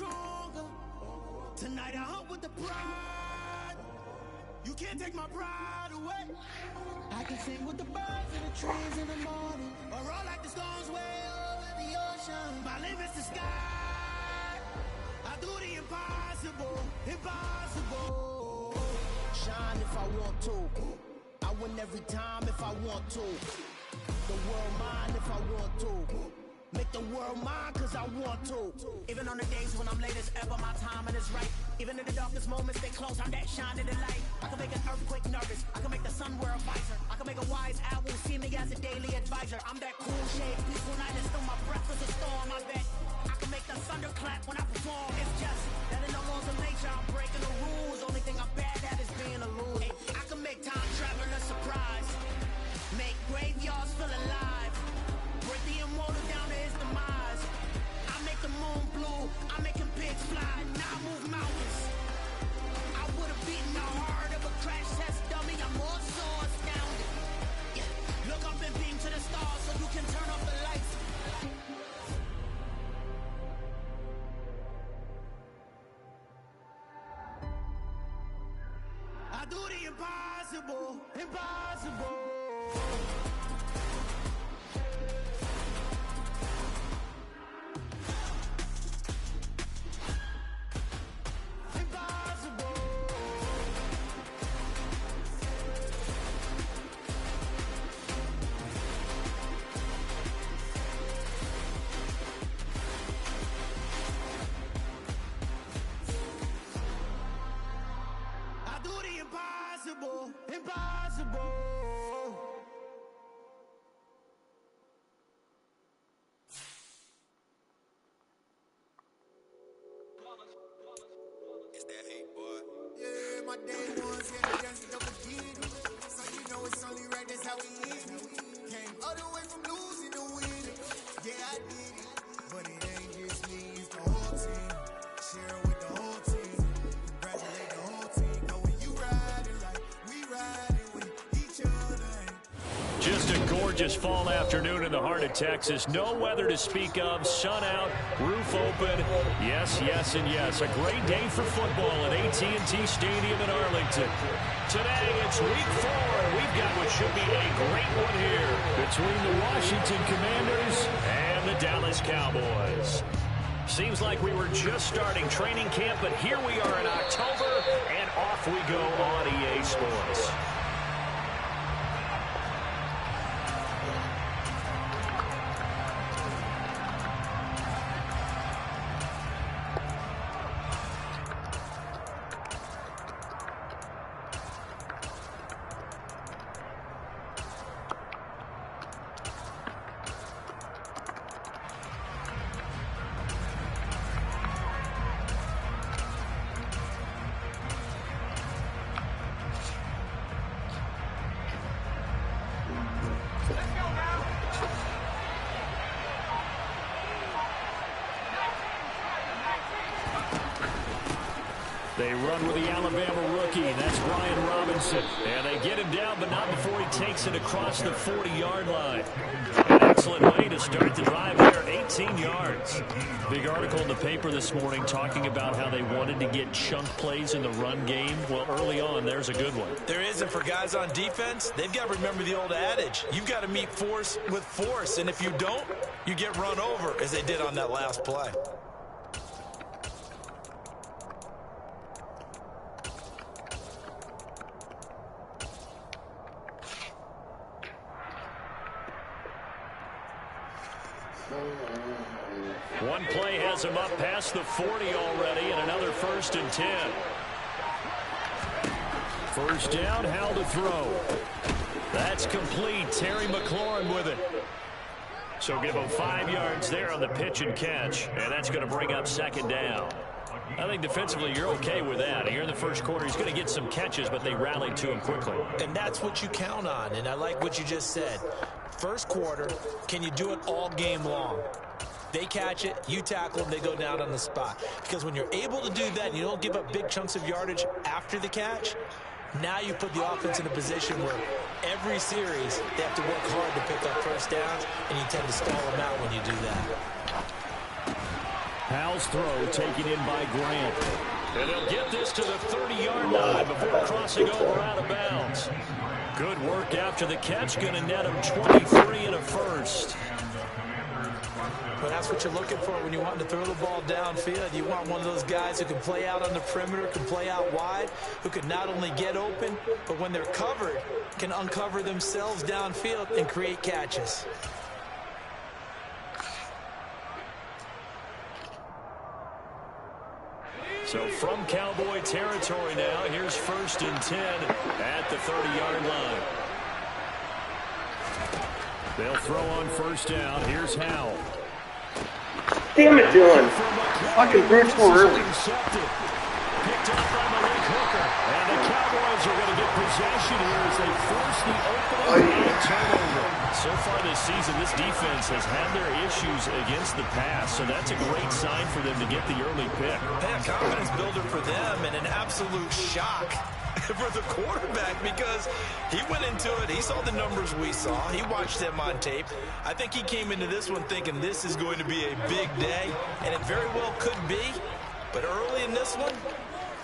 stronger. Tonight I hunt with the pride. You can't take my pride away. I can sing with the birds and the trees in the morning, or roll like the storms way over the ocean. My limit's the sky. I do the impossible, impossible. Shine if I want to. I win every time if I want to. The world mine if I want to. Make the world mine cause I want to. Even on the days when I'm late as ever, my timing is right. Even in the darkest moments, stay close, I'm that shining the light. I can make an earthquake nervous, I can make the sun wear a visor. I can make a wise owl see me as a daily advisor. I'm that cool shade, peaceful night, and still my breath is a storm. I bet I can make the thunder clap when I perform. It's just that in the laws of nature, I'm breaking the rules. Only thing I'm bad at is being a loser. I can make time travel a surprise, make graveyards feel alive, break the immortal down to his demise. I make the moon blue, I'm making pigs fly, now I move mountains. I would've beaten the heart of a crash test dummy, I'm more so astounded. Yeah. Look up and beam to the stars so you can turn off the lights. I do the impossible, impossible. Impossible, impossible. It's that hate, boy. Yeah, my day ones had to dance it up again. So you know it's only right, that's how we live. Came all the way from losing to winning. Yeah, I did it. But it ain't just me, it's the whole team. Share with the whole team. Congratulate the whole team. Know when you riding like we riding with each other. Just a gorgeous fall afternoon in the heart of Texas. No weather to speak of. Sun out, roof open. Yes, yes, and yes. A great day for football at AT&T Stadium in Arlington. Today, it's week 4. We've got what should be a great one here between the Washington Commanders and the Dallas Cowboys. Seems like we were just starting training camp, but here we are in October, and off we go on EA Sports. They run with the Alabama rookie. That's Brian Robinson. And they get him down, but not before he takes it across the 40-yard line. An excellent way to start the drive there, 18 yards. Big article in the paper this morning talking about how they wanted to get chunk plays in the run game. Well, early on, there's a good one. There is, and for guys on defense, they've got to remember the old adage. You've got to meet force with force, and if you don't, you get run over, as they did on that last play. One play has him up past the 40 already, and another 1st and 10. First down, Howell to throw. That's complete. Terry McLaurin with it. So give him 5 yards there on the pitch and catch, and that's going to bring up 2nd down. I think defensively you're okay with that. Here in the first quarter, he's going to get some catches, but they rallied to him quickly. And that's what you count on, and I like what you just said. First quarter, can you do it all game long? They catch it, you tackle them, they go down on the spot. Because when you're able to do that and you don't give up big chunks of yardage after the catch, now you put the offense in a position where every series they have to work hard to pick up first downs, and you tend to stall them out when you do that. Howell's throw taken in by Grant. And they'll get this to the 30-yard line before crossing over out of bounds. Good work after the catch. Going to net him 23 and a first. Well, that's what you're looking for when you want to throw the ball downfield. You want one of those guys who can play out on the perimeter, can play out wide, who can not only get open, but when they're covered, can uncover themselves downfield and create catches. So from Cowboy territory now, here's 1st and 10 at the 30-yard line. They'll throw on 1st down. Here's Howell. Damn it, Dylan. Fucking threw too early. Picked up by Malik Hooker. And the Cowboys are going to get possession here as they force the opening turnover. So far this season, this defense has had their issues against the pass, so that's a great sign for them to get the early pick. Yeah, confidence builder for them and an absolute shock for the quarterback because he went into it. He saw the numbers we saw. He watched them on tape. I think he came into this one thinking this is going to be a big day, and it very well could be. But early in this one,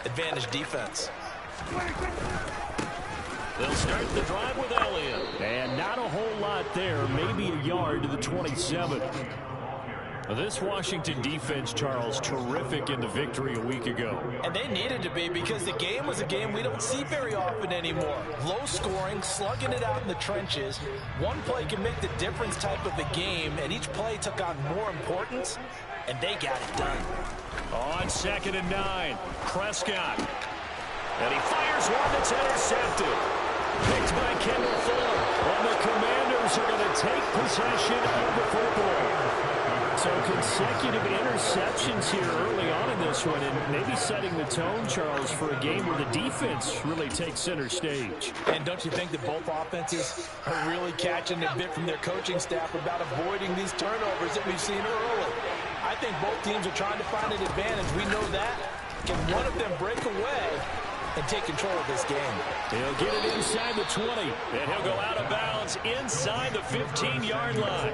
advantage defense. They'll start the drive with Elliott. And not a whole lot there, maybe a yard to the 27. This Washington defense, Charles, terrific in the victory a week ago. And they needed to be because the game was a game we don't see very often anymore. Low scoring, slugging it out in the trenches. One play can make the difference type of a game, and each play took on more importance, and they got it done. On 2nd and 9, Prescott. And he fires one that's intercepted. Picked by Kendall Fuller. And the Commanders are going to take possession of the football. So consecutive interceptions here early on in this one, and maybe setting the tone, Charles, for a game where the defense really takes center stage. And don't you think that both offenses are really catching a bit from their coaching staff about avoiding these turnovers that we've seen early? I think both teams are trying to find an advantage. We know that. Can one of them break away and take control of this game? He'll get it inside the 20, and he'll go out of bounds inside the 15-yard line.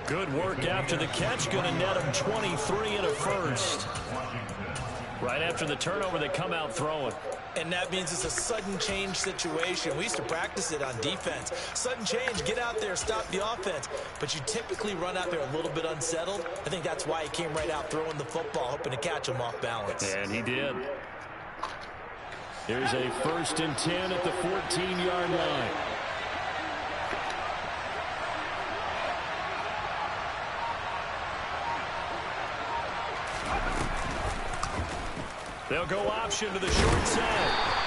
Good work after the catch, going to net him 23 and a first. Right after the turnover, they come out throwing. And that means it's a sudden change situation. We used to practice it on defense. Sudden change, get out there, stop the offense. But you typically run out there a little bit unsettled. I think that's why he came right out throwing the football, hoping to catch him off balance. And he did. Here's a 1st and 10 at the 14-yard line. They'll go option to the short side.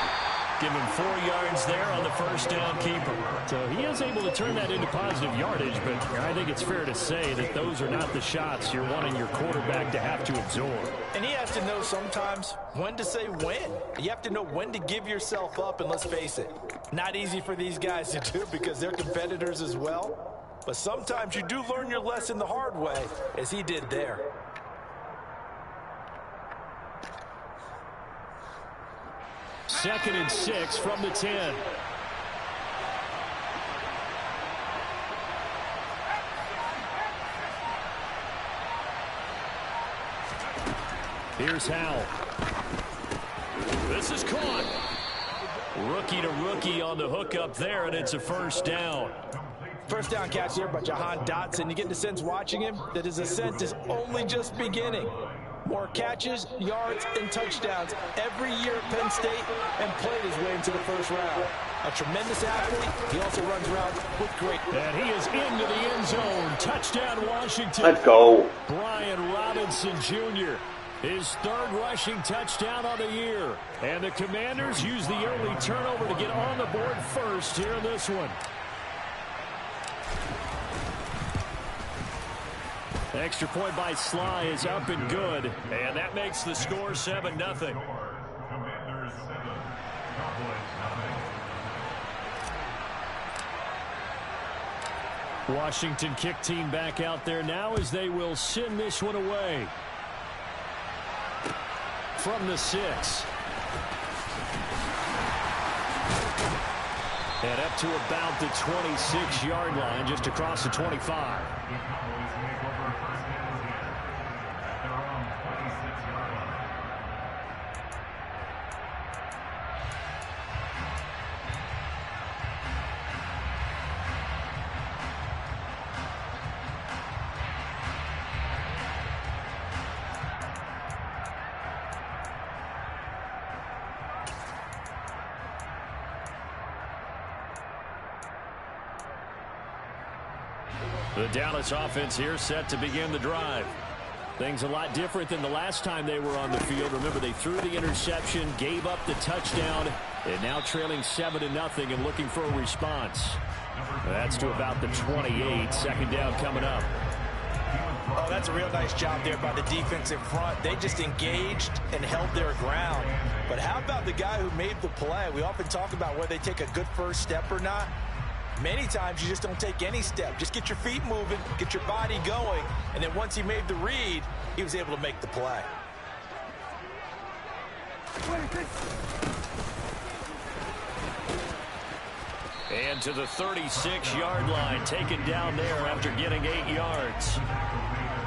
Give him 4 yards there on the 1st down keeper. So he is able to turn that into positive yardage, but I think it's fair to say that those are not the shots you're wanting your quarterback to have to absorb. And he has to know sometimes when to say when. You have to know when to give yourself up, and let's face it, not easy for these guys to do because they're competitors as well. But sometimes you do learn your lesson the hard way, as he did there. Second and 6 from the 10. Here's Howell. This is caught. Rookie to rookie on the hook up there, and it's a 1st down. First down catch here by Jahan Dotson. You get the sense watching him that his ascent is only just beginning. More catches, yards, and touchdowns every year at Penn State, and played his way into the 1st round. A tremendous athlete. He also runs routes with great. And he is into the end zone. Touchdown, Washington. Let's go. Brian Robinson Jr. His 3rd rushing touchdown on the year. And the Commanders use the early turnover to get on the board first here in this one. Extra point by Sly is up and good. And that makes the score 7-0. Washington kick team back out there now as they will send this one away. From the 6. And up to about the 26-yard line, just across the 25. The Dallas offense here set to begin the drive. Things a lot different than the last time they were on the field. Remember, they threw the interception, gave up the touchdown, and now trailing 7-0 and looking for a response. That's to about the 28. Second down coming up. Oh, that's a real nice job there by the defense in front. They just engaged and held their ground. But how about the guy who made the play? We often talk about whether they take a good first step or not. Many times you just don't take any step. Just get your feet moving, get your body going, and then once he made the read, he was able to make the play. And to the 36-yard line, taken down there after getting 8 yards.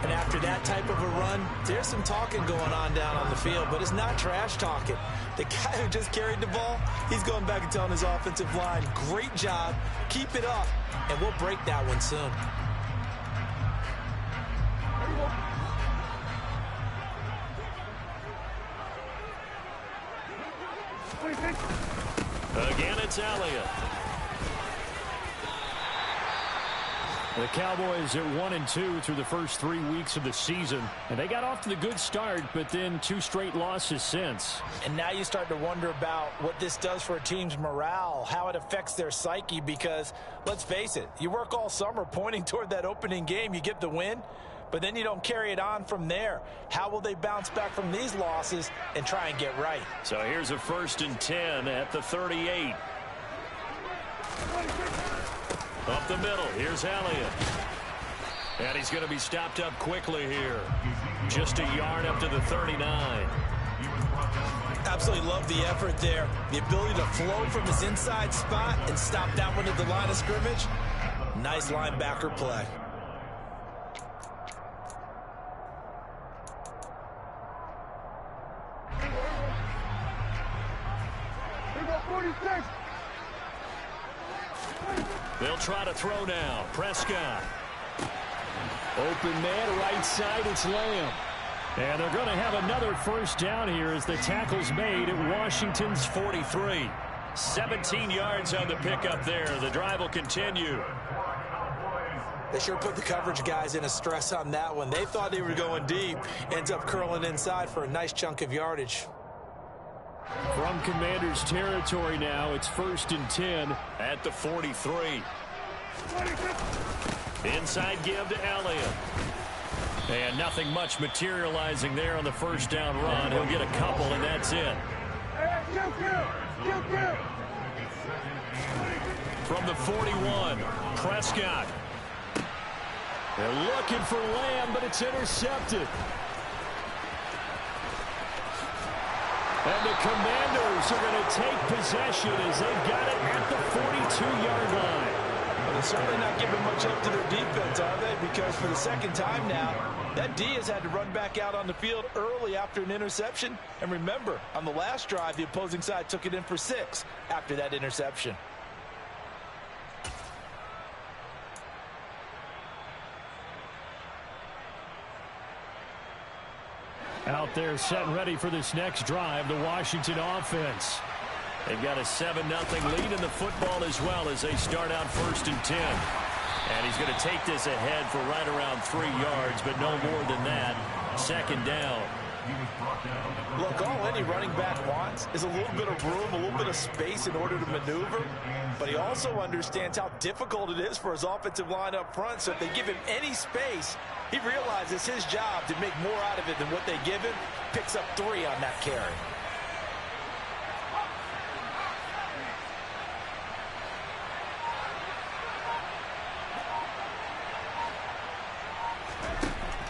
And after that type of a run, there's some talking going on down on the field, but it's not trash talking. The guy who just carried the ball, he's going back and telling his offensive line, great job, keep it up, and we'll break that one soon. Again, it's Elliott. The Cowboys are 1-2 through the first 3 weeks of the season. And they got off to the good start, but then 2 straight losses since. And now you start to wonder about what this does for a team's morale, how it affects their psyche, because let's face it, you work all summer pointing toward that opening game, you get the win, but then you don't carry it on from there. How will they bounce back from these losses and try and get right? So here's a 1st and 10 at the 38. Up the middle, here's Elliott. And he's going to be stopped up quickly here. Just a yard up to the 39. Absolutely love the effort there. The ability to flow from his inside spot and stop that one at the line of scrimmage. Nice linebacker play. They'll try to throw now. Prescott. Open man, right side, it's Lamb. And they're going to have another 1st down here as the tackle's made at Washington's 43. 17 yards on the pickup there. The drive will continue. They sure put the coverage guys in a stress on that one. They thought they were going deep. Ends up curling inside for a nice chunk of yardage. From Commanders territory now, it's 1st and 10 at the 43. Inside give to Elliott. And nothing much materializing there on the 1st down run. He'll get a couple, and that's it. From the 41, Prescott. They're looking for Lamb, but it's intercepted. And the Commanders are going to take possession as they've got it at the 42-yard line. Well, they're certainly not giving much up to their defense, are they? Because for the 2nd time now, that D has had to run back out on the field early after an interception. And remember, on the last drive, the opposing side took it in for 6 after that interception. Out there set and ready for this next drive, the Washington offense. They've got a 7-0 lead in the football as well as they start out 1st and 10. And he's going to take this ahead for right around 3 yards, but no more than that. 2nd down. Look, all any running back wants is a little bit of room, a little bit of space in order to maneuver. But he also understands how difficult it is for his offensive line up front. So if they give him any space, he realizes his job to make more out of it than what they give him. Picks up 3 on that carry.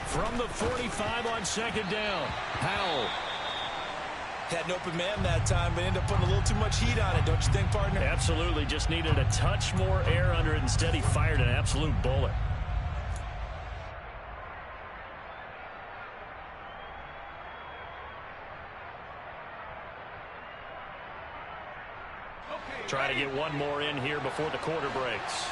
From the 45 on 2nd down, Powell. Had an open man that time, but ended up putting a little too much heat on it, don't you think, partner? Absolutely. Just needed a touch more air under it. Instead, he fired an absolute bullet. Trying to get one more in here before the quarter breaks.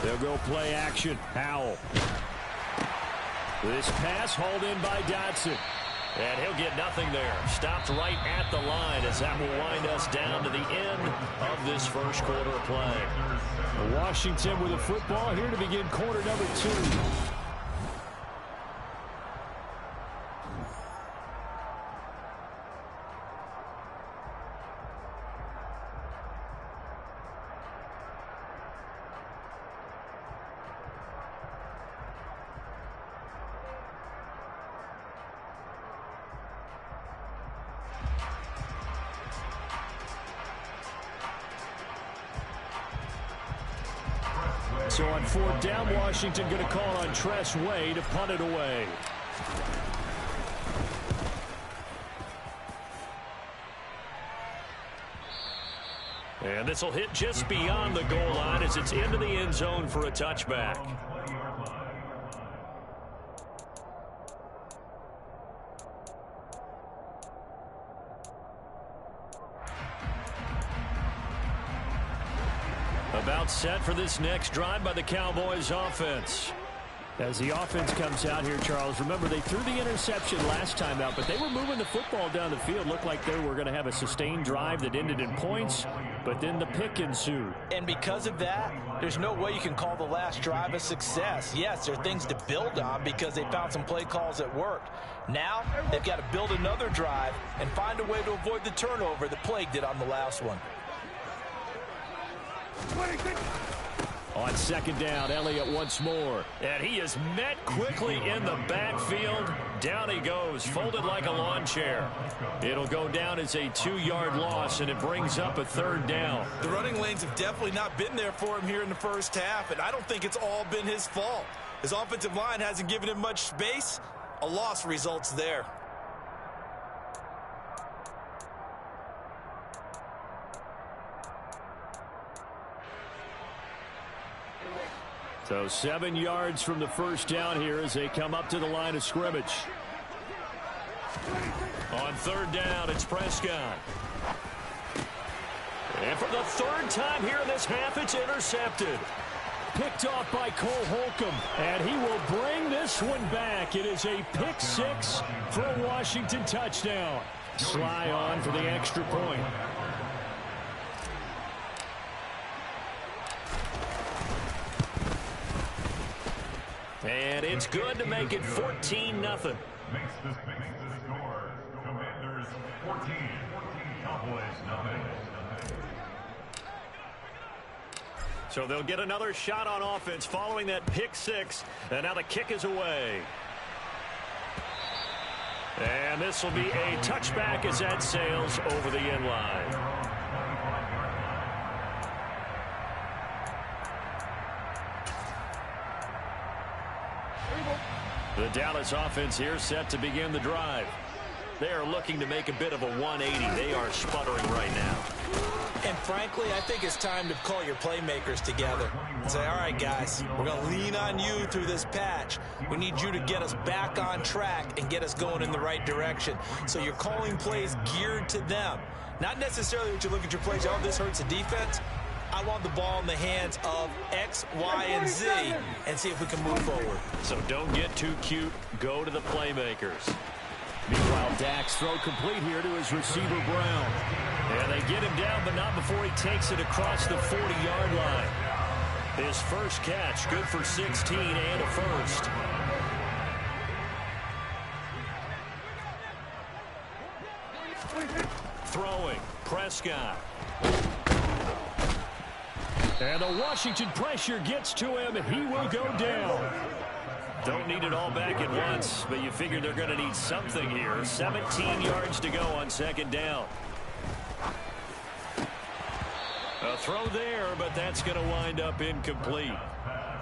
They'll go play action. Howell. This pass hauled in by Dotson. And he'll get nothing there. Stopped right at the line as that will wind us down to the end of this first quarter of play. Washington with a football here to begin quarter number 2. So on 4th down, Washington going to call on Tress Way to punt it away. And this will hit just beyond the goal line as it's into the end zone for a touchback. About set for this next drive by the Cowboys offense. As the offense comes out here, Charles, remember they threw the interception last time out, but they were moving the football down the field. Looked like they were going to have a sustained drive that ended in points, but then the pick ensued. And because of that, there's no way you can call the last drive a success. Yes, there are things to build on because they found some play calls that worked. Now, they've got to build another drive and find a way to avoid the turnover that plagued it on the last one. On 2nd down, Elliott once more. And he is met quickly in the backfield. Down he goes, folded like a lawn chair. It'll go down as a 2-yard loss, and it brings up a 3rd down. The running lanes have definitely not been there for him here in the first half, and I don't think it's all been his fault. His offensive line hasn't given him much space. A loss results there. So 7 yards from the first down here as they come up to the line of scrimmage. On 3rd down, it's Prescott. And for the 3rd time here in this half, it's intercepted. Picked off by Cole Holcomb, and he will bring this one back. It is a pick 6 for a Washington touchdown. Sly on for the extra point. And it's good to make it 14-0. Makes the score. Commanders 14, Cowboys 9. So they'll get another shot on offense following that pick 6. And now the kick is away. And this will be a touchback as that sails over the end line. The Dallas offense here set to begin the drive. They are looking to make a bit of a 180. They are sputtering right now. And frankly, I think it's time to call your playmakers together and say, all right, guys, we're going to lean on you through this patch. We need you to get us back on track and get us going in the right direction. So you're calling plays geared to them. Not necessarily that you look at your plays, oh, this hurts the defense. I want the ball in the hands of X, Y, and Z and see if we can move forward. So don't get too cute. Go to the playmakers. Meanwhile, Dak's throw complete here to his receiver, Brown. And they get him down, but not before he takes it across the 40-yard line. His first catch, good for 16 and a first. Throwing, Prescott. And the Washington pressure gets to him, and he will go down. Don't need it all back at once, but you figure they're going to need something here. 17 yards to go on 2nd down. A throw there, but that's going to wind up incomplete.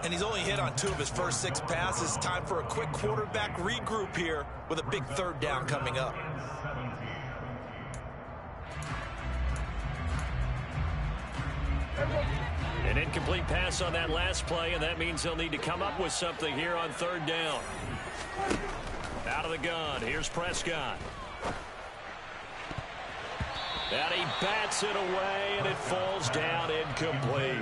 And he's only hit on 2 of his first 6 passes. Time for a quick quarterback regroup here with a big 3rd down coming up. An incomplete pass on that last play, and that means they'll need to come up with something here on 3rd down. Out of the gun, here's Prescott. And he bats it away, and it falls down incomplete.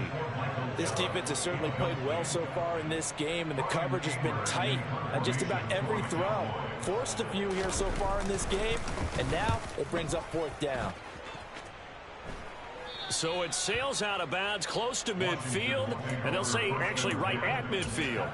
This defense has certainly played well so far in this game, and the coverage has been tight on just about every throw. Forced a few here so far in this game, and now it brings up 4th down. So it sails out of bounds close to midfield, and they'll say actually right at midfield.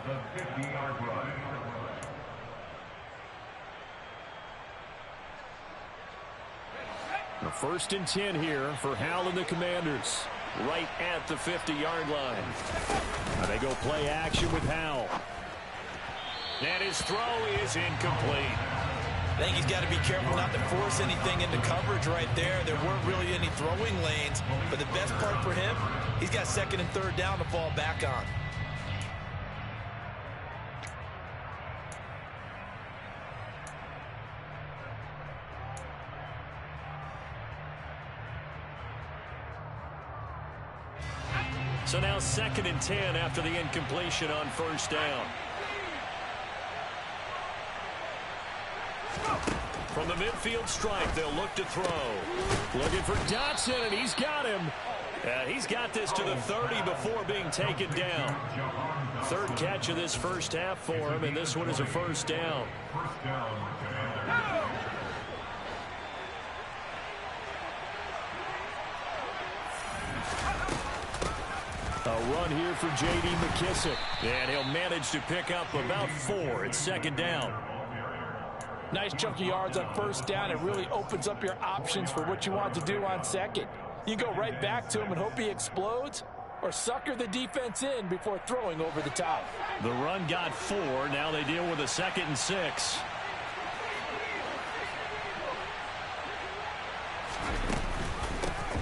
The 1st and 10 here for Howell and the Commanders. Right at the 50-yard line. And they go play action with Howell. And his throw is incomplete. I think he's got to be careful not to force anything into coverage right there. There weren't really any throwing lanes. But the best part for him, he's got 2nd and 3rd down to fall back on. So now 2nd and 10 after the incompletion on 1st down. From the midfield stripe, they'll look to throw. Looking for Dotson, and he's got him. He's got this to the 30 before being taken down. 3rd catch of this first half for him, and this one is a 1st down. A run here for J.D. McKissick. And he'll manage to pick up about 4. It's 2nd down. Nice chunk of yards on 1st down. It really opens up your options for what you want to do on 2nd. You go right back to him and hope he explodes, or sucker the defense in before throwing over the top. The run got 4. Now they deal with a 2nd and 6.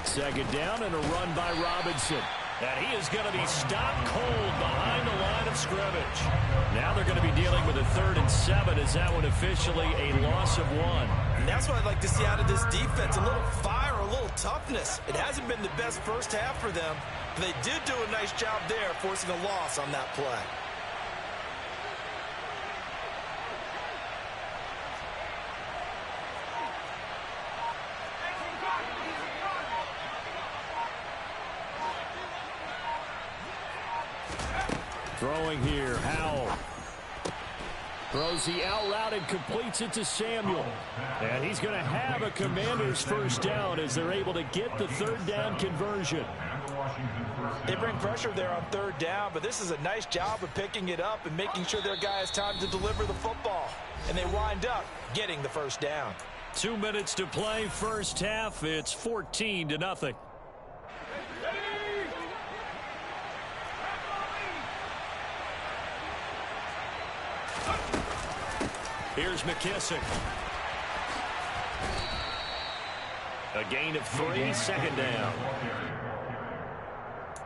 Second down and a run by Robinson. And he is going to be stopped cold behind the line of scrimmage. Now they're going to be dealing with a 3rd and 7. Is that one officially a loss of 1? And that's what I'd like to see out of this defense. A little fire, a little toughness. It hasn't been the best first half for them, but they did do a nice job there forcing a loss on that play. Throwing here, Howell. Throws the out route and completes it to Samuel. And he's going to have a Commanders 1st down as they're able to get the 3rd down conversion. They bring pressure there on 3rd down, but this is a nice job of picking it up and making sure their guy has time to deliver the football. And they wind up getting the 1st down. 2 minutes to play, first half. It's 14-0. Here's McKissick. A gain of 3, 2nd down.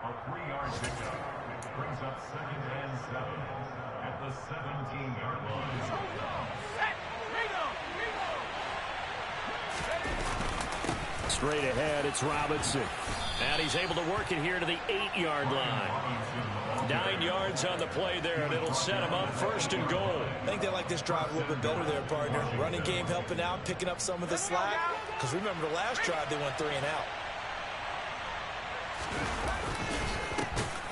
A 3-yard pickup brings up 2nd and 7 at the 17-yard line. Straight ahead, it's Robinson. And he's able to work it here to the 8-yard line. 9 yards on the play there, and it'll set him up 1st and goal. I think they like this drive a little bit better there, partner. Running game helping out, picking up some of the slack. Because remember the last drive, they went 3 and out.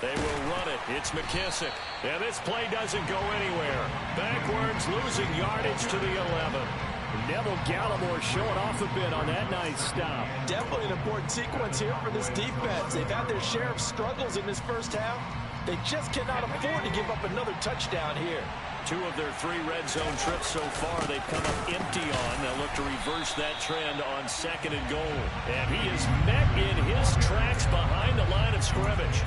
They will run it. It's McKissick. And this play doesn't go anywhere. Backwards, losing yardage to the 11. Neville Gallimore showing off a bit on that nice stop. Definitely an important sequence here for this defense. They've had their share of struggles in this first half. They just cannot afford to give up another touchdown here. 2 of their 3 red zone trips so far they've come up empty on. They'll look to reverse that trend on 2nd and goal. And he is met in his tracks behind the line of scrimmage.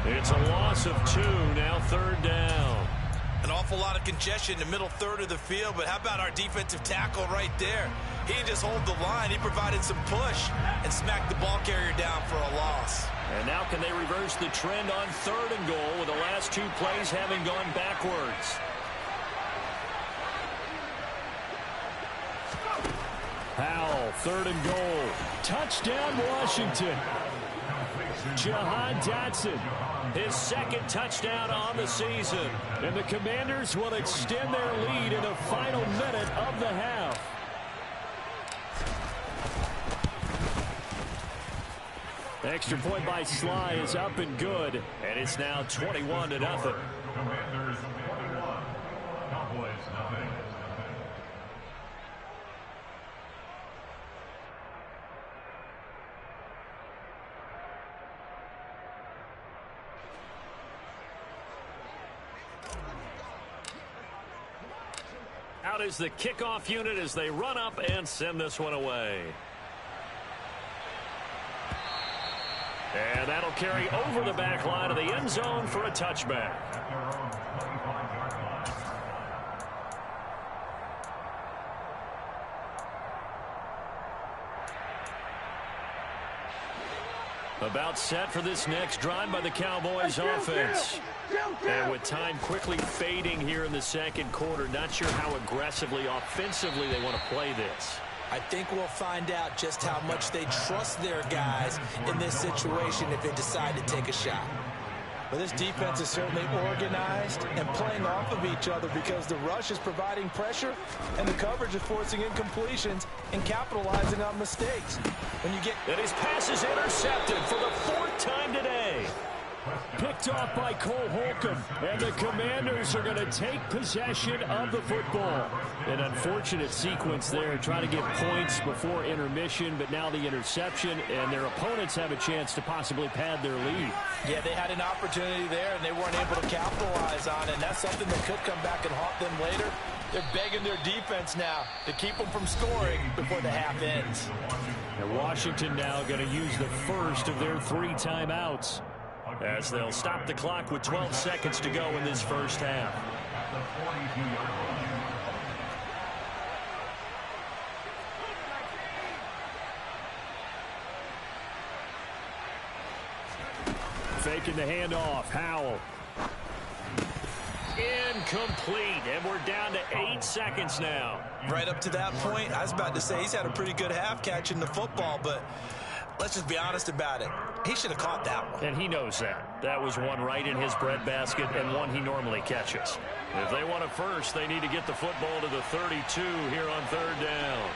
It's a loss of 2, now 3rd down. An awful lot of congestion in the middle third of the field, but how about our defensive tackle right there? He didn't just hold the line. He provided some push and smacked the ball carrier down for a loss. And now can they reverse the trend on 3rd and goal with the last 2 plays having gone backwards? Howell, 3rd and goal. Touchdown, Washington. Jahan Dotson, his 2nd touchdown on the season. And the Commanders will extend their lead in the final minute of the half. Extra point by Sly is up and good, and it's now 21-0. Commanders 21, Cowboys nothing. Out is the kickoff unit as they run up and send this one away. And that'll carry over the back line of the end zone for a touchback. At their own 25-yard line. About set for this next drive by the Cowboys offense. And with time quickly fading here in the 2nd quarter, not sure how aggressively, offensively they want to play this. I think we'll find out just how much they trust their guys in this situation if they decide to take a shot. Well, this defense is certainly organized and playing off of each other because the rush is providing pressure and the coverage is forcing incompletions and capitalizing on mistakes. When you get... And his pass is intercepted for the 4th time today. Picked off by Cole Holcomb, and the Commanders are going to take possession of the football. An unfortunate sequence there, trying to get points before intermission, but now the interception, and their opponents have a chance to possibly pad their lead. Yeah, they had an opportunity there, and they weren't able to capitalize on it, and that's something that could come back and haunt them later. They're begging their defense now to keep them from scoring before the half ends. And Washington now going to use the first of their 3 timeouts, as they'll stop the clock with 12 seconds to go in this first half. At the 42-yard line. Faking the handoff. Howell. Incomplete, and we're down to 8 seconds now. Right up to that point, I was about to say he's had a pretty good half catching the football, but let's just be honest about it. He should have caught that one. And he knows that. That was one right in his breadbasket and one he normally catches. If they want a first, they need to get the football to the 32 here on 3rd down.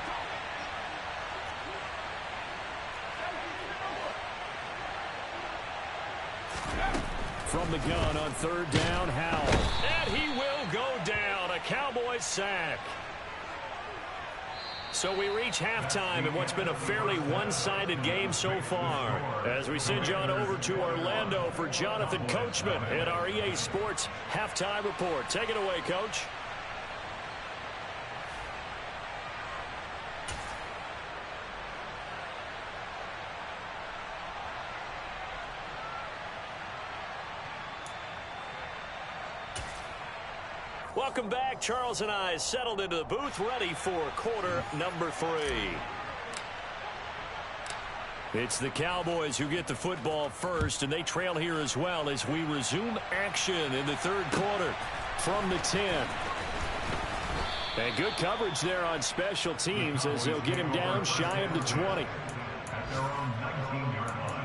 From the gun on 3rd down, Howell. And he will go down. A Cowboys sack. So we reach halftime in what's been a fairly one-sided game so far. As we send you on over to Orlando for Jonathan Coachman at our EA Sports Halftime Report. Take it away, Coach. Welcome back. Charles and I settled into the booth, ready for quarter number 3. It's the Cowboys who get the football first, and they trail here as well as we resume action in the 3rd quarter from the 10. And good coverage there on special teams as they'll get him down shy of the 20. At their own 19-yard line.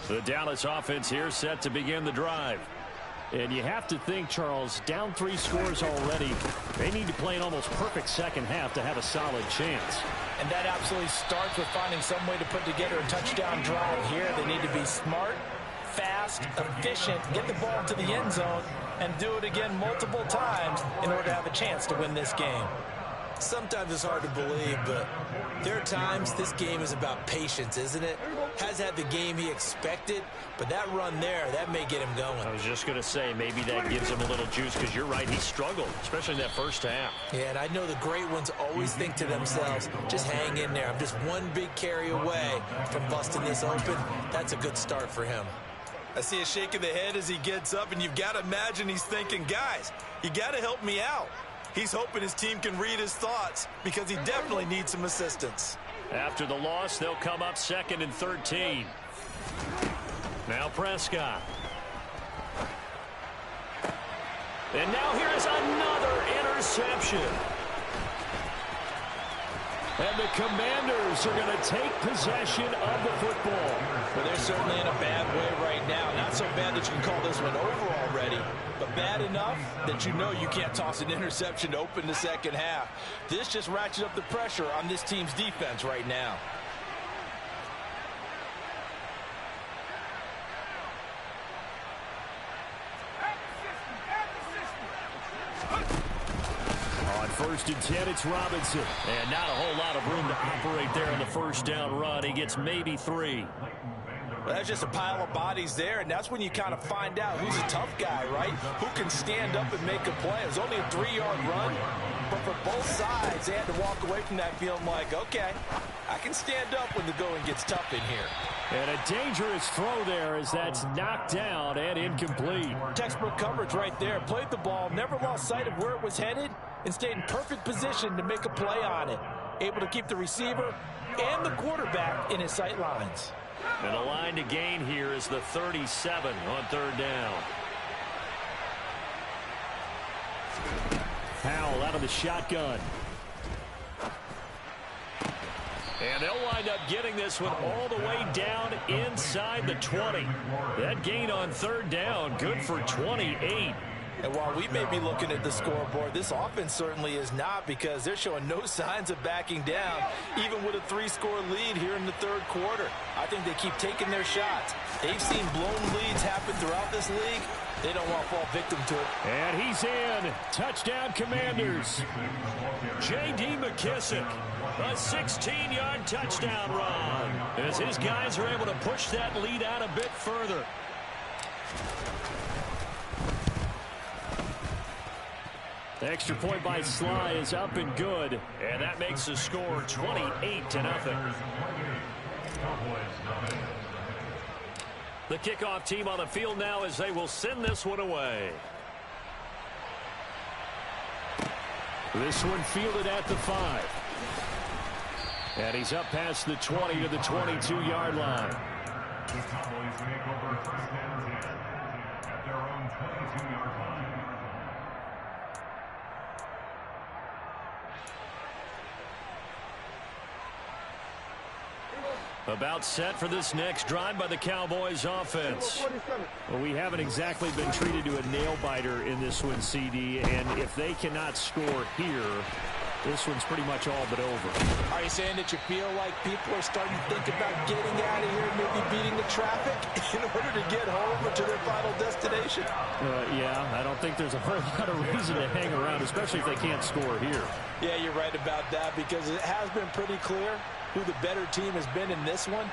The Dallas offense here set to begin the drive. And you have to think, Charles, down 3 scores already. They need to play an almost perfect second half to have a solid chance. And that absolutely starts with finding some way to put together a touchdown drive here. They need to be smart, fast, efficient, get the ball to the end zone, and do it again multiple times in order to have a chance to win this game. Sometimes it's hard to believe, but there are times this game is about patience, isn't it? Has had the game he expected, but that run there, that may get him going. I was just going to say, maybe that gives him a little juice, because you're right, he struggled, especially in that first half. Yeah, and I know the great ones always think to themselves, just hang in there. I'm just one big carry away from busting this open. That's a good start for him. I see a shake of the head as he gets up, and you've got to imagine he's thinking, guys, you got to help me out. He's hoping his team can read his thoughts because he definitely needs some assistance. After the loss, they'll come up 2nd and 13. Now Prescott. And now here's another interception. And the Commanders are going to take possession of the football. Well, they're certainly in a bad way right now. Not so bad that you can call this one over already, but bad enough that you know you can't toss an interception to open the second half. This just ratchets up the pressure on this team's defense right now. On 1st and 10, it's Robinson. And not a whole lot of room to operate there on the first down run. He gets maybe 3. Well, that's just a pile of bodies there, and that's when you kind of find out who's a tough guy, right? Who can stand up and make a play. It was only a 3-yard run, but for both sides, they had to walk away from that feeling like, okay, I can stand up when the going gets tough in here. And a dangerous throw there as that's knocked down and incomplete. Textbook coverage right there. Played the ball, never lost sight of where it was headed, and stayed in perfect position to make a play on it. Able to keep the receiver and the quarterback in his sight lines. And the line to gain here is the 37 on 3rd down. Powell out of the shotgun. And they'll wind up getting this one all the way down inside the 20. That gain on 3rd down, good for 28. And while we may be looking at the scoreboard, this offense certainly is not, because they're showing no signs of backing down, even with a 3-score lead here in the 3rd quarter. I think they keep taking their shots. They've seen blown leads happen throughout this league. They don't want to fall victim to it. And he's in. Touchdown, Commanders. J.D. McKissick, a 16-yard touchdown run, as his guys are able to push that lead out a bit further. The extra point by Sly is up and good, and that makes the score 28-0. The kickoff team on the field now as they will send this one away. This one fielded at the 5. And he's up past the 20 to the 22-yard line. The Cowboys make over 1st and 10 at their own 22-yard line. About set for this next drive by the Cowboys offense. Well, we haven't exactly been treated to a nail-biter in this one, CD, and if they cannot score here, this one's pretty much all but over. Are you saying that you feel like people are starting to think about getting out of here, maybe beating the traffic in order to get home or to their final destination? Yeah, I don't think there's a whole lot of reason to hang around, especially if they can't score here. Yeah, you're right about that, because it has been pretty clear who the better team has been in this one.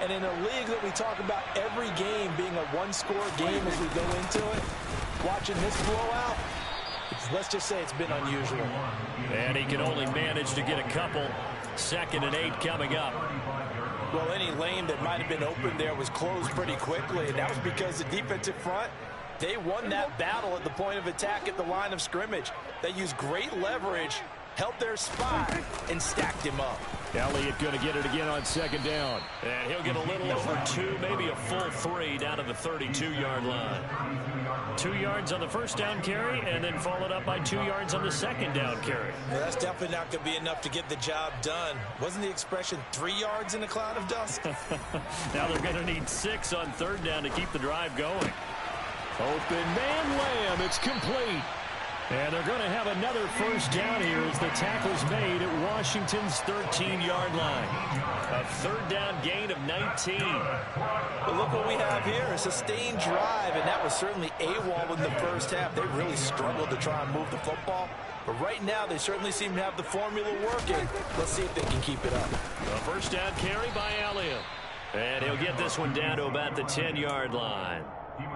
And in a league that we talk about every game being a one-score game as we go into it, watching this blowout, let's just say it's been unusual. And he can only manage to get a couple. 2nd and 8 coming up. Well, any lane that might have been open there was closed pretty quickly, and that was because the defensive front, they won that battle at the point of attack at the line of scrimmage. They used great leverage, held their spot, and stacked him up. Elliott going to get it again on 2nd down. And he'll get a little over 2, maybe a full 3 down to the 32-yard line. 2 yards on the first down carry, and then followed up by 2 yards on the 2nd down carry. Well, that's definitely not going to be enough to get the job done. Wasn't the expression 3 yards in a cloud of dust? Now they're going to need 6 on 3rd down to keep the drive going. Open man, Lamb. It's complete. And they're going to have another first down here as the tackle's made at Washington's 13-yard line. A 3rd down gain of 19. But look what we have here, a sustained drive, and that was certainly AWOL in the first half. They really struggled to try and move the football. But right now, they certainly seem to have the formula working. Let's see if they can keep it up. A first down carry by Elliott. And he'll get this one down to about the 10-yard line.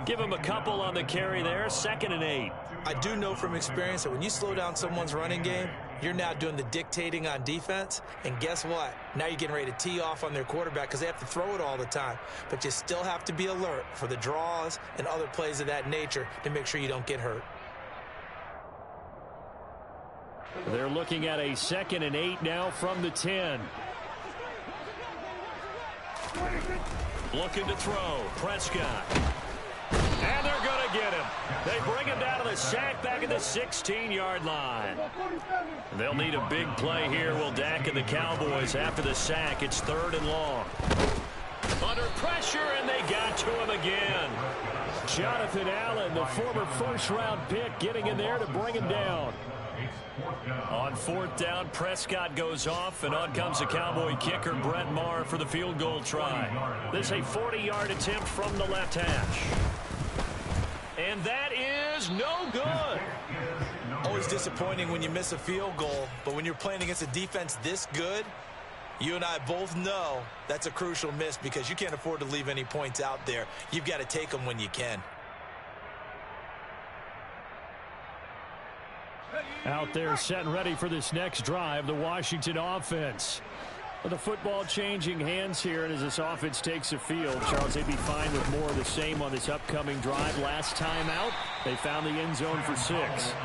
Give him a couple on the carry there, 2nd and 8. I do know from experience that when you slow down someone's running game, you're now doing the dictating on defense. And guess what? Now you're getting ready to tee off on their quarterback because they have to throw it all the time. But you still have to be alert for the draws and other plays of that nature to make sure you don't get hurt. They're looking at a 2nd and 8 now from the 10. Looking to throw. Prescott. And they're going to get him. They bring him down to the sack back at the 16-yard line. They'll need a big play here, will Dak and the Cowboys after the sack. It's 3rd and long. Under pressure, and they got to him again. Jonathan Allen, the former first-round pick, getting in there to bring him down. On 4th down, Prescott goes off, and on comes the Cowboy kicker, Brett Maher, for the field goal try. This is a 40-yard attempt from the left hash. And that is no good. Always disappointing when you miss a field goal, but when you're playing against a defense this good, you and I both know that's a crucial miss because you can't afford to leave any points out there. You've got to take them when you can. Out there set and ready for this next drive, the Washington offense. With the football changing hands here, and as this offense takes the field, Charles, they'd be fine with more of the same on this upcoming drive. Last time out, they found the end zone for 6.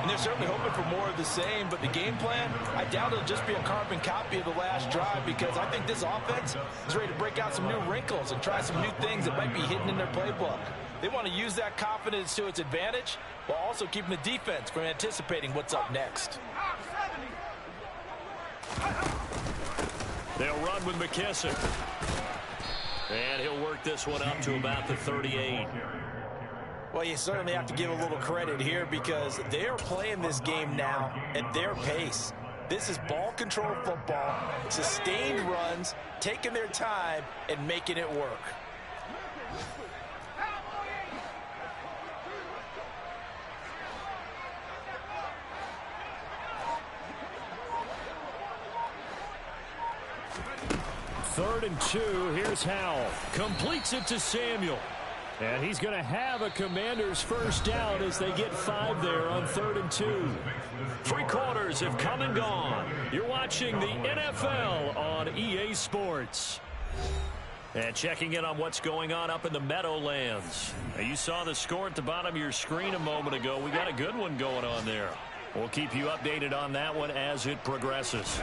And they're certainly hoping for more of the same, but the game plan, I doubt it'll just be a carbon copy of the last drive because I think this offense is ready to break out some new wrinkles and try some new things that might be hidden in their playbook. They want to use that confidence to its advantage while also keeping the defense from anticipating what's up next. They'll run with McKissick. And he'll work this one up to about the 38. Well, you certainly have to give a little credit here because they are playing this game now at their pace. This is ball control football, sustained runs, taking their time, and making it work. Third and 2. Here's Howell. Completes it to Samuel. And he's going to have a Commanders first down as they get 5 there on 3rd and 2. 3 quarters have come and gone. You're watching the NFL on EA Sports. And checking in on what's going on up in the Meadowlands. Now, you saw the score at the bottom of your screen a moment ago. We got a good one going on there. We'll keep you updated on that one as it progresses.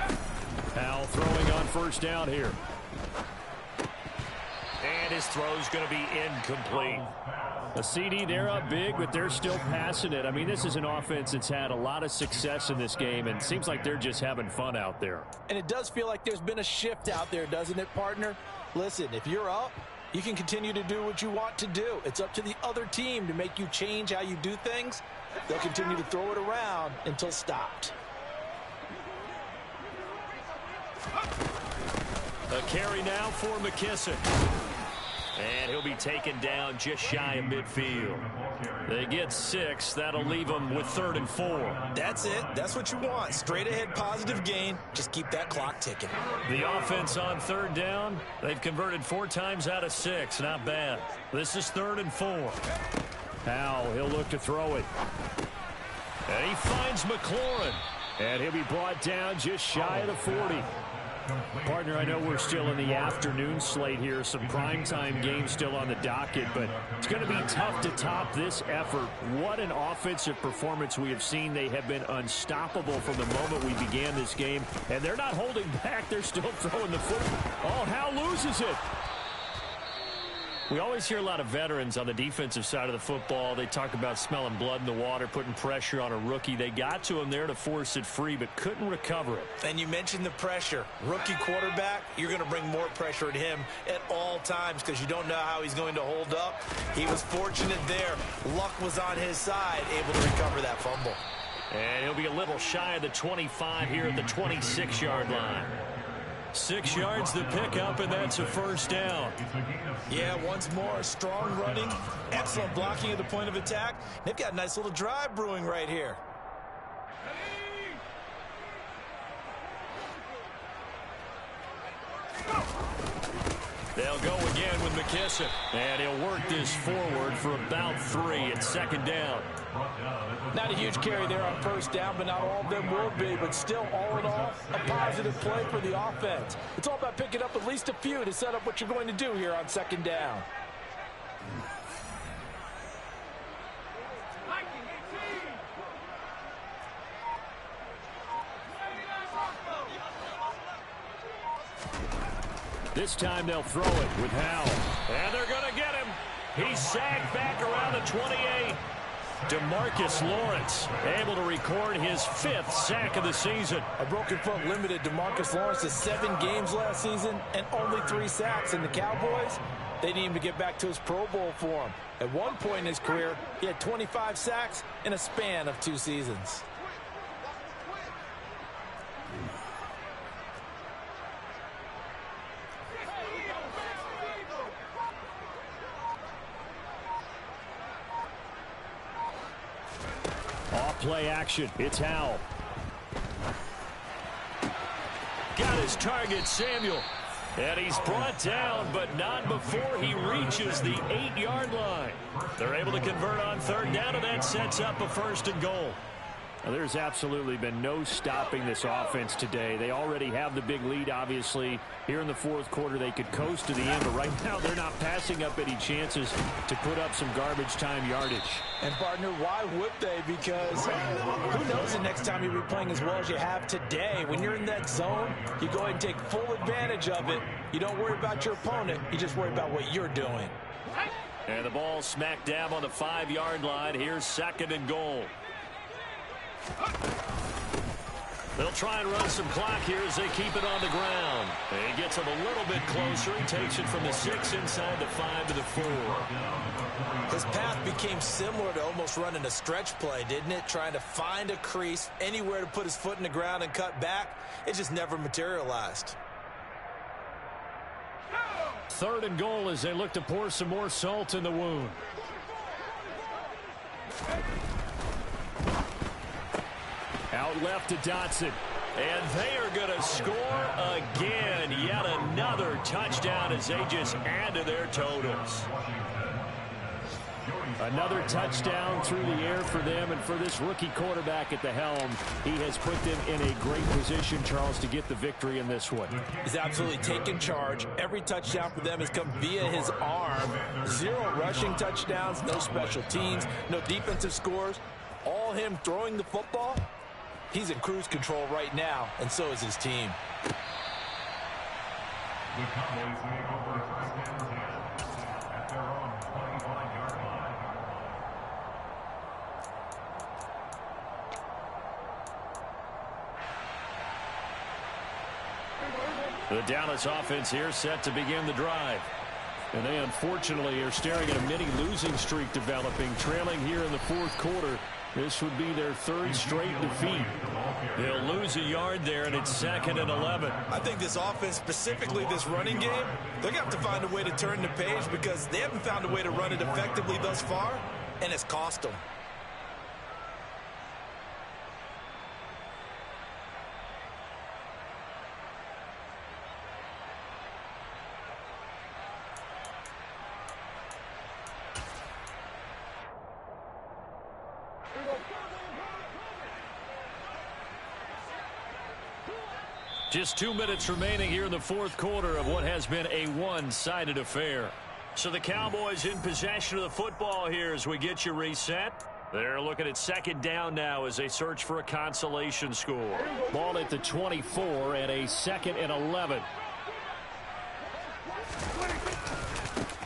Howell throwing on first down here. And his throw's going to be incomplete. A CD, they're up big, but they're still passing it. I mean, this is an offense that's had a lot of success in this game, and it seems like they're just having fun out there. And it does feel like there's been a shift out there, doesn't it, partner? Listen, if you're up, you can continue to do what you want to do. It's up to the other team to make you change how you do things. They'll continue to throw it around until stopped. A carry now for McKissick. And he'll be taken down just shy of midfield. They get 6. That'll leave them with 3rd and 4. That's it. That's what you want. Straight ahead positive gain. Just keep that clock ticking. The offense on 3rd down, they've converted 4 times out of 6. Not bad. This is 3rd and 4. Howell, he'll look to throw it. And he finds McLaurin. And he'll be brought down just shy of the 40. Partner, I know we're still in the afternoon slate here. Some primetime games still on the docket, but it's going to be tough to top this effort. What an offensive performance we have seen. They have been unstoppable from the moment we began this game, and they're not holding back. They're still throwing the football. Oh, Howell loses it. We always hear a lot of veterans on the defensive side of the football. They talk about smelling blood in the water, putting pressure on a rookie. They got to him there to force it free, but couldn't recover it. And you mentioned the pressure. Rookie quarterback, you're going to bring more pressure at him at all times because you don't know how he's going to hold up. He was fortunate there. Luck was on his side, able to recover that fumble. And he'll be a little shy of the 25 here at the 26-yard line. 6 yards to pick up, and that's a first down. Yeah, once more, strong running, excellent blocking at the point of attack. They've got a nice little drive brewing right here. They'll go again with McKissick. And he'll work this forward for about 3. It's second down. Not a huge carry there on first down, but not all of them will be. But still, all in all, a positive play for the offense. It's all about picking up at least a few to set up what you're going to do here on second down. This time they'll throw it with Howell. And they're going to get him. He's sagged back around the 28. DeMarcus Lawrence able to record his 5th sack of the season. A broken foot limited DeMarcus Lawrence to 7 games last season and only 3 sacks. And the Cowboys, they need him to get back to his Pro Bowl form. At one point in his career, he had 25 sacks in a span of 2 seasons. Play action. It's Howell. Got his target, Samuel. And he's brought down, but not before he reaches the 8-yard line. They're able to convert on third down, and that sets up a 1st and goal. Now, there's absolutely been no stopping this offense today. They already have the big lead, obviously. Here in the 4th quarter, they could coast to the end, but right now they're not passing up any chances to put up some garbage time yardage. And, partner, why would they? Because who knows the next time you'll be playing as well as you have today. When you're in that zone, you go ahead and take full advantage of it. You don't worry about your opponent. You just worry about what you're doing. And the ball smack dab on the 5-yard line. Here's 2nd and goal. They'll try and run some clock here as they keep it on the ground. He gets him a little bit closer. He takes it from the 6 inside the 5 to the 4. His path became similar to almost running a stretch play, didn't it? Trying to find a crease, anywhere to put his foot in the ground and cut back. It just never materialized. 3rd and goal as they look to pour some more salt in the wound. Out left to Dotson. And they are going to score again. Yet another touchdown as they just add to their totals. Another touchdown through the air for them, and for this rookie quarterback at the helm, he has put them in a great position, Charles, to get the victory in this one. He's absolutely taken charge. Every touchdown for them has come via his arm. 0 rushing touchdowns, no special teams, no defensive scores. All him throwing the football. He's in cruise control right now, and so is his team. The Cowboys make over 1st and 10 at their own 25-yard line. The Dallas offense here set to begin the drive. And they unfortunately are staring at a mini losing streak developing, trailing here in the 4th quarter. This would be their 3rd straight defeat. They'll lose a yard there, and it's 2nd and 11. I think this offense, specifically this running game, they're going to have to find a way to turn the page because they haven't found a way to run it effectively thus far, and it's cost them. Just 2 minutes remaining here in the 4th quarter of what has been a one-sided affair. So the Cowboys in possession of the football here as we get you reset. They're looking at 2nd down now as they search for a consolation score. Ball at the 24 and a 2nd and 11.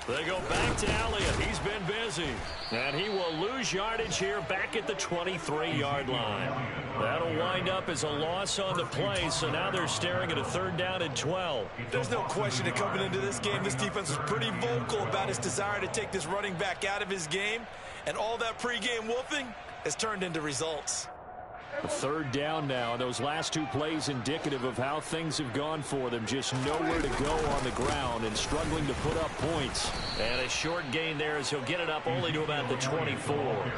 They go back to Elliott. He's been busy. And he will lose yardage here back at the 23-yard line. That'll wind up as a loss on the play, so now they're staring at a 3rd down and 12. There's no question that coming into this game, this defense was pretty vocal about its desire to take this running back out of his game. And all that pregame wolfing has turned into results. 3rd down now. Those last 2 plays indicative of how things have gone for them. Just nowhere to go on the ground and struggling to put up points. And a short gain there as he'll get it up only to about the 24.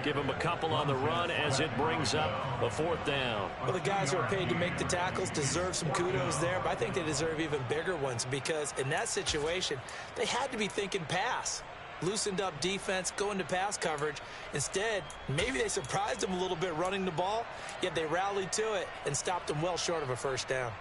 Give him a couple on the run as it brings up a 4th down. Well, the guys who are paid to make the tackles deserve some kudos there, but I think they deserve even bigger ones because in that situation, they had to be thinking pass. Loosened up defense, going to pass coverage. Instead, maybe they surprised them a little bit running the ball, yet they rallied to it and stopped them well short of a 1st down.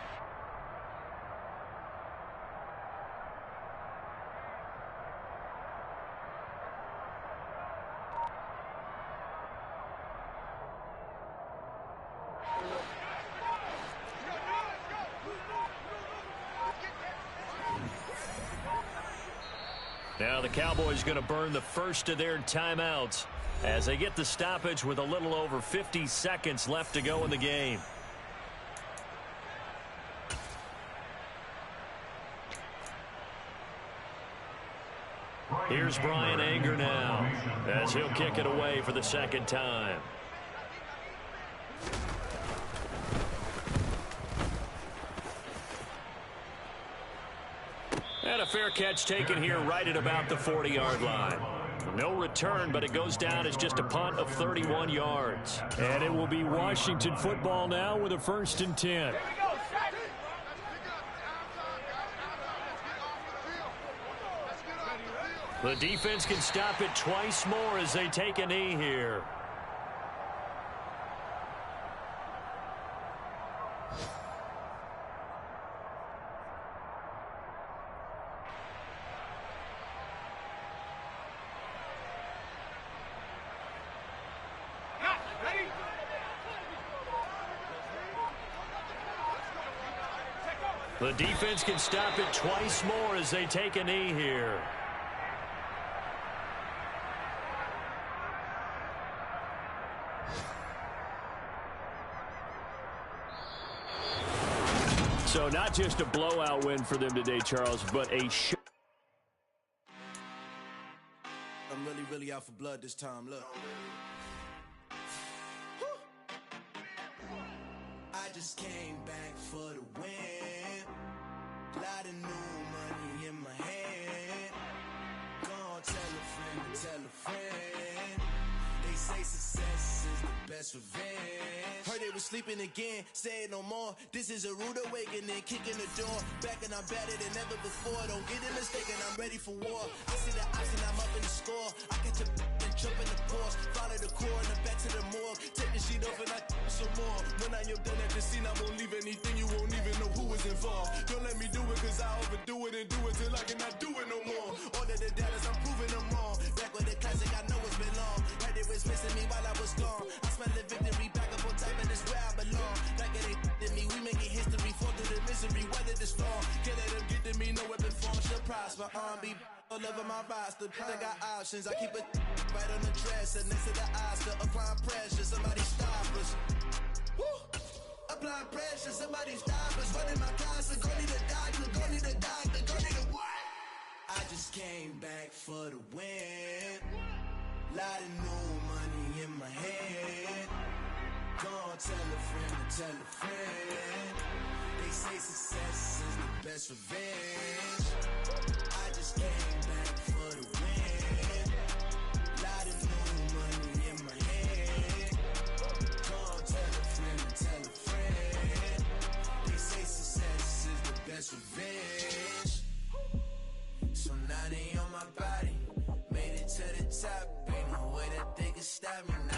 Now the Cowboys going to burn the first of their timeouts as they get the stoppage with a little over 50 seconds left to go in the game. Here's Brian Anger now as he'll kick it away for the 2nd time. And a fair catch taken here right at about the 40-yard line. No return, but it goes down as just a punt of 31 yards. And it will be Washington football now with a 1st and 10. The defense can stop it twice more as they take a knee here. The defense can stop it twice more as they take a knee here. So not just a blowout win for them today, Charles, but a I'm really out for blood this time. Look. I just came back for the win. Lot of new money in my hand. Gonna tell a friend to tell a friend. They say success is the best revenge. Heard they was sleeping again, say it no more. This is a rude awakening, kicking the door. Back and I'm better than ever before. Don't get it mistaken, I'm ready for war. I see the option, I'm up in the score. I catch a and jump in the course. Follow the core and then back to the morgue. Take the sheet off and I some more. When I am done at the scene, I won't leave anything. You won't even know who is involved. Don't let me do it cause I overdo it and do it till I cannot do it no more. All of the doubters, I'm proving them wrong. Back with the classic, I know it's been long. Heard it was missing me while I was gone. I smell the victory back up on top and it's where I belong. Like it ain't to me, we making history. Fall through the misery, weather the storm. Can't let them get to me, no weapon form shall prosper. Be all over my roster. I got options, I keep it right on the dresser. Next to the Oscar, applying pressure. Somebody stop us. Woo! Applying pressure, somebody stop us. Running my closet, go need a doctor, go need a doctor, go need a what? I just came back for the win. Lot of new money in my hand. Gonna tell a friend to tell a friend. They say success is the best revenge. I just came back for the win. Lot of new money in my hand. Gonna tell a friend to tell a friend. They say success is the best revenge. So now they on my body. Made it to the top. Ain't no way that they can stop me now.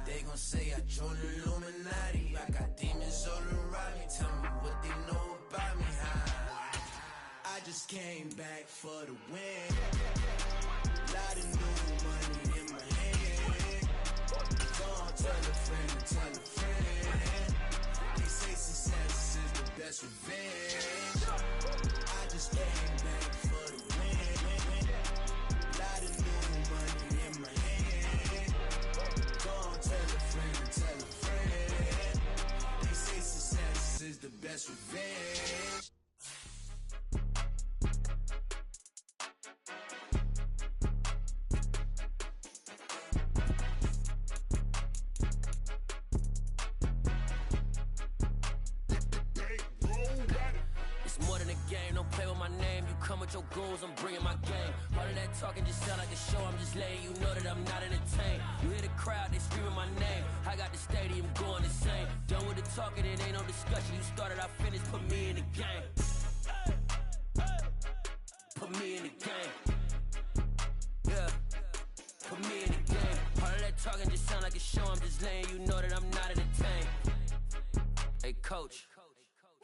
They gon' say I joined the Illuminati. I got demons all around me. Tell me what they know about me, huh? I just came back for the win. Lot of new money in my hand. Gonna tell a friend to tell a friend. They say success is the best revenge. I just came back for the win. Lot of new money in my hand. Gonna tell a friend to tell a friend. They say success is the best revenge. It's more than a game, don't play with my name. You come with your goons, I'm bringing my game. All of that talking just sound like a show, I'm just letting you know that I'm not entertained. You hear the crowd, they screaming my name. I got the stadium going insane. Done with the talking, it ain't no discussion. You started, I finished, put me in the game. Put me in the game. Yeah, put me in the game. All of that talking just sound like a show, I'm just letting you know that I'm not entertained. Hey coach,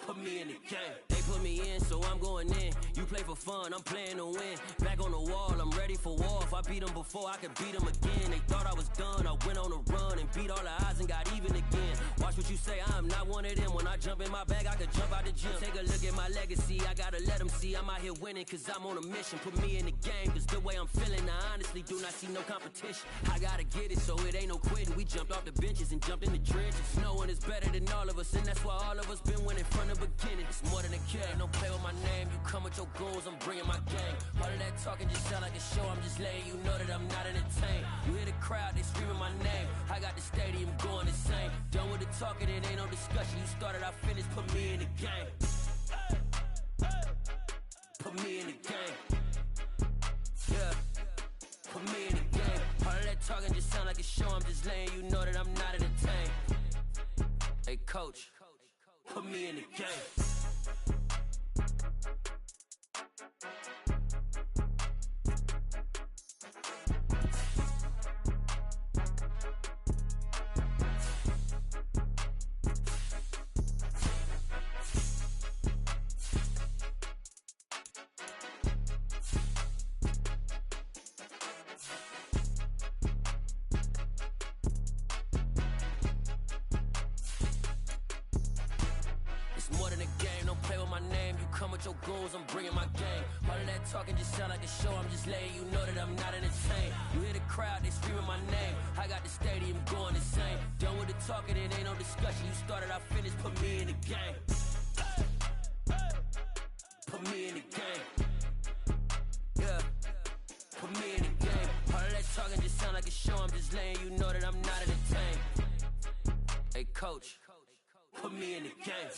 put me in the game. They put me in, so I'm going in. You play for fun, I'm playing to win. Back on the wall, I'm ready for war. If I beat them before, I could beat them again. They thought I was done, I went on a run and beat all the odds and got even again. Watch what you say, I'm not one of them. When I jump in my bag, I could jump out the gym. Take a look at my legacy, I gotta let them see I'm out here winning, cause I'm on a mission. Put me in the game, cause the way I'm feeling, I honestly do not see no competition. I gotta get it, so it ain't no quitting. We jumped off the benches and jumped in the trenches. No one is better than all of us, and that's why all of us been winning from the beginning. It's more than a game, don't play with my name. You come with your goons, I'm bringing my game. All of that talking just sound like a show, I'm just letting you know that I'm not entertained. You hear the crowd, they screaming my name. I got the stadium going insane. Done with the talking, it ain't no discussion. You started, I finished, put me in the game. Put me in the game. Yeah, put me in the game. All of that talking just sound like a show, I'm just letting you know that I'm not entertained. Hey coach, put me in the game. Your goons, I'm bringing my game. All of that talking just sound like a show, I'm just letting you know that I'm not entertained. You hear the crowd, they screaming my name. I got the stadium going insane. Done with the talking, it ain't no discussion. You started, I finished, put me in the game. Put me in the game. Yeah, put me in the game. All of that talking just sound like a show, I'm just letting you know that I'm not entertained. Hey coach, put me in the game.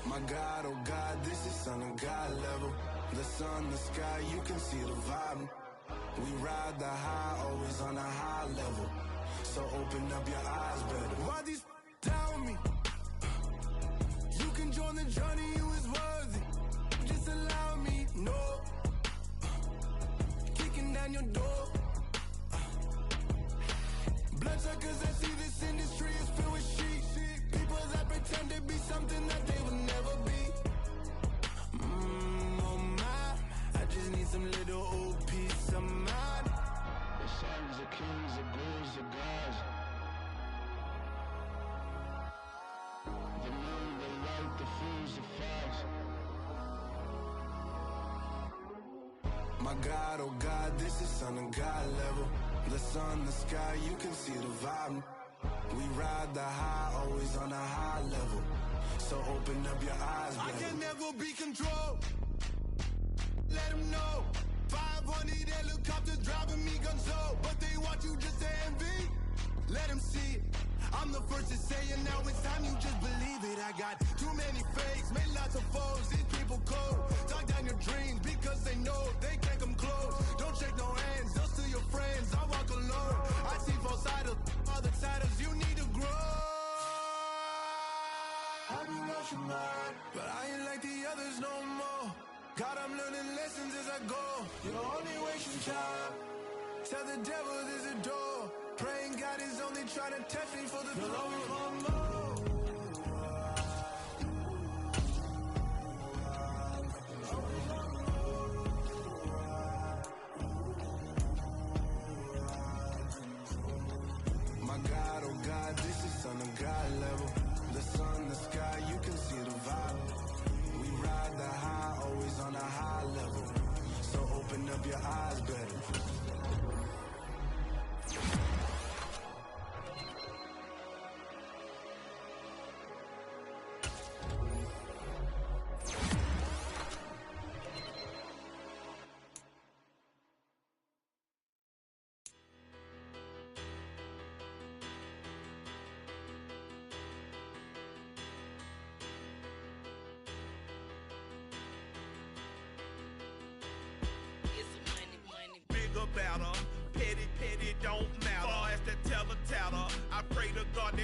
My God, oh God, this is Son of God level. The sun, the sky, you can see the vibe. We ride the high, always on a high level. So open up your eyes better. Why these down me? You can join the journey, you is worthy. Just allow me, no. Kicking down your door. Bloodsuckers that see this industry is filled with sheep. People that pretend to be something that they will never be. Oh my, I just need some little old peace of mind. The sons of kings, the bulls, the gods. The moon, the light, the fools, the fogs. My God, oh God, this is Son of God level. The sun, the sky, you can see the vibe. We ride the high, always on a high level. So open up your eyes, baby. I can never be controlled. Let them know. 500 helicopters driving me gonzo. But they want you just to envy. Let them see it. I'm the first to say it, now it's time you just believe it. I got too many fakes, made lots of foes. These people cold. Talk down your dreams because they know they can't come close. Don't shake no hands, just to your friends. I walk alone. I see false idols, other titles. You need to grow. I be lost your mind, but I ain't like the others no more. God, I'm learning lessons as I go. You're only wasting time. Tell the devil there's a door. Praying God is only trying to test me for the glory of more. My God, oh God, this is Son of God level. The sun, the sky, you can see the vibe. We ride the high, always on a high level. So open up your eyes better.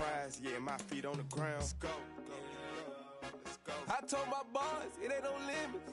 prize, yeah, my feet on the ground. Let's go. I told my boys, it ain't no limits.